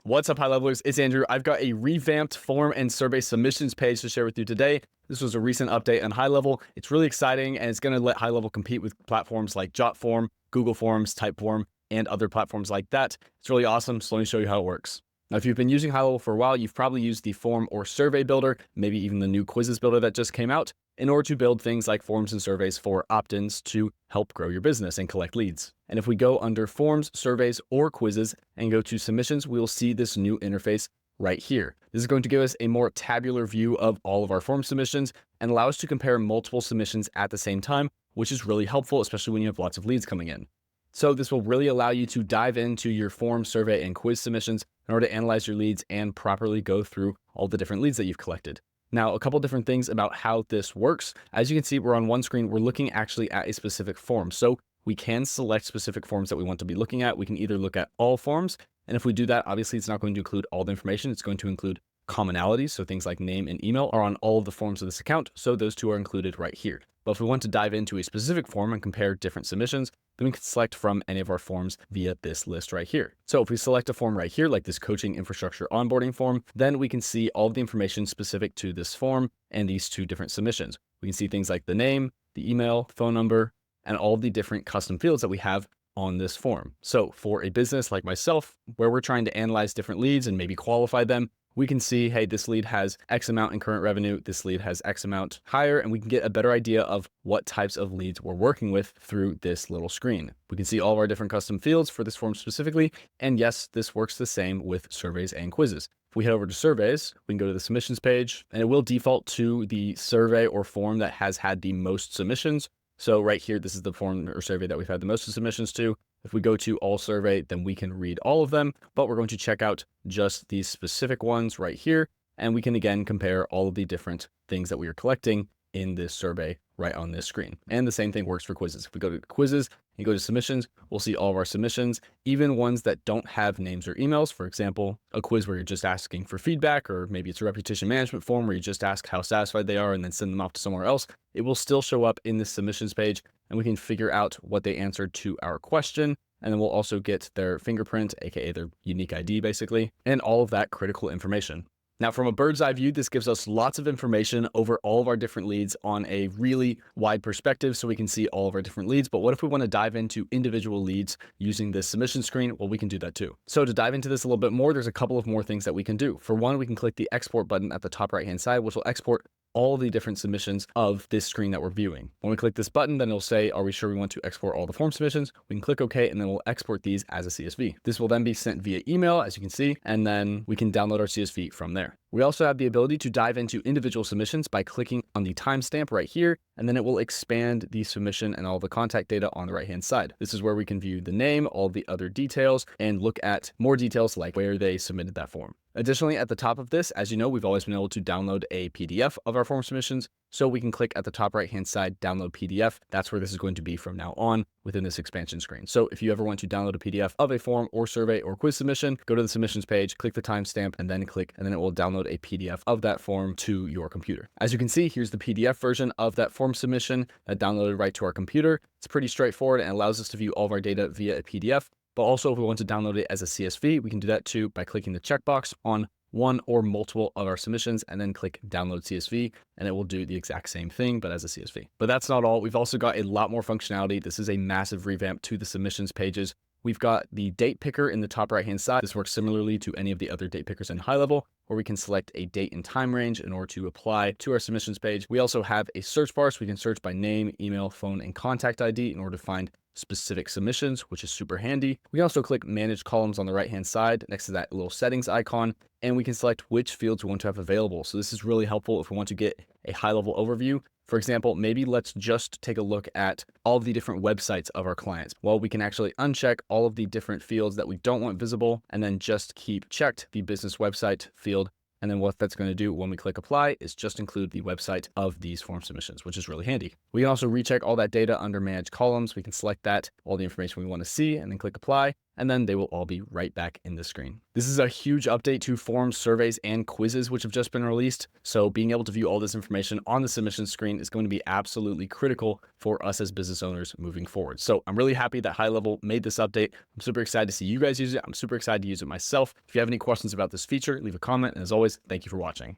What's up, high levelers? It's Andrew. I've got a revamped form and survey submissions page to share with you today. This was a recent update on HighLevel. It's really exciting, and it's going to let HighLevel compete with platforms like JotForm, Google Forms, Typeform, and other platforms like that. It's really awesome, so let me show you how it works. Now, if you've been using HighLevel for a while, you've probably used the form or survey builder, maybe even the new quizzes builder that just came out, in order to build things like forms and surveys for opt-ins to help grow your business and collect leads. And if we go under forms, surveys, or quizzes and go to submissions, we will see this new interface right here. This is going to give us a more tabular view of all of our form submissions and allow us to compare multiple submissions at the same time, which is really helpful, especially when you have lots of leads coming in. So this will really allow you to dive into your form, survey, and quiz submissions in order to analyze your leads and properly go through all the different leads that you've collected. Now, a couple different things about how this works. As you can see, we're on one screen, we're looking actually at a specific form. So we can select specific forms that we want to be looking at. We can either look at all forms, and if we do that, obviously it's not going to include all the information. It's going to include commonalities. So things like name and email are on all of the forms of this account. So those two are included right here. But if we want to dive into a specific form and compare different submissions, then we can select from any of our forms via this list right here. So if we select a form right here, like this coaching infrastructure onboarding form, then we can see all of the information specific to this form and these two different submissions. We can see things like the name, the email, phone number, and all of the different custom fields that we have on this form. So for a business like myself, where we're trying to analyze different leads and maybe qualify them, we can see, hey, this lead has X amount in current revenue, this lead has X amount higher, and we can get a better idea of what types of leads we're working with through this little screen. We can see all of our different custom fields for this form specifically, and yes, this works the same with surveys and quizzes. If we head over to surveys, we can go to the submissions page, and it will default to the survey or form that has had the most submissions. So right here, this is the form or survey that we've had the most submissions to. If we go to all survey, then we can read all of them, but we're going to check out just these specific ones right here. And we can again compare all of the different things that we are collecting in this survey right on this screen. And the same thing works for quizzes. If we go to quizzes and go to submissions, we'll see all of our submissions, even ones that don't have names or emails. For example, a quiz where you're just asking for feedback, or maybe it's a reputation management form where you just ask how satisfied they are and then send them off to somewhere else. It will still show up in the submissions page, and we can figure out what they answered to our question. And then we'll also get their fingerprint, aka their unique ID basically, and all of that critical information. Now, from a bird's eye view, this gives us lots of information over all of our different leads on a really wide perspective, so we can see all of our different leads. But what if we want to dive into individual leads using this submission screen? Well, we can do that too. So to dive into this a little bit more, there's a couple of more things that we can do. For one, we can click the export button at the top right-hand side, which will export all the different submissions of this screen that we're viewing. When we click this button, then it'll say, are we sure we want to export all the form submissions? We can click OK, and then we'll export these as a CSV. This will then be sent via email, as you can see, and then we can download our CSV from there. We also have the ability to dive into individual submissions by clicking on the timestamp right here, and then it will expand the submission and all the contact data on the right-hand side. This is where we can view the name, all the other details, and look at more details like where they submitted that form. Additionally, at the top of this, as you know, we've always been able to download a PDF of our form submissions. So we can click at the top right-hand side, download PDF. That's where this is going to be from now on within this expansion screen. So if you ever want to download a PDF of a form or survey or quiz submission, go to the submissions page, click the timestamp, and then it will download a PDF of that form to your computer. As you can see, here's the PDF version of that form submission that downloaded right to our computer. It's pretty straightforward and allows us to view all of our data via a PDF. But also, if we want to download it as a CSV, we can do that too by clicking the checkbox on one or multiple of our submissions and then click download CSV, and it will do the exact same thing, but as a CSV. But that's not all. We've also got a lot more functionality. This is a massive revamp to the submissions pages. We've got the date picker in the top right-hand side. This works similarly to any of the other date pickers in HighLevel, where we can select a date and time range in order to apply to our submissions page. We also have a search bar, so we can search by name, email, phone, and contact ID in order to find specific submissions, which is super handy. We also click manage columns on the right-hand side next to that little settings icon, and we can select which fields we want to have available. So this is really helpful if we want to get a high-level overview. For example, maybe let's just take a look at all of the different websites of our clients. Well, we can actually uncheck all of the different fields that we don't want visible, and then just keep checked the business website field. And then what that's going to do when we click apply is just include the website of these form submissions, which is really handy. We can also recheck all that data under manage columns. We can select that, all the information we want to see, and then click apply. and then they will all be right back in the screen. This is a huge update to forms, surveys, and quizzes, which have just been released. So being able to view all this information on the submission screen is going to be absolutely critical for us as business owners moving forward. So I'm really happy that HighLevel made this update. I'm super excited to see you guys use it. I'm super excited to use it myself. If you have any questions about this feature, leave a comment. And as always, thank you for watching.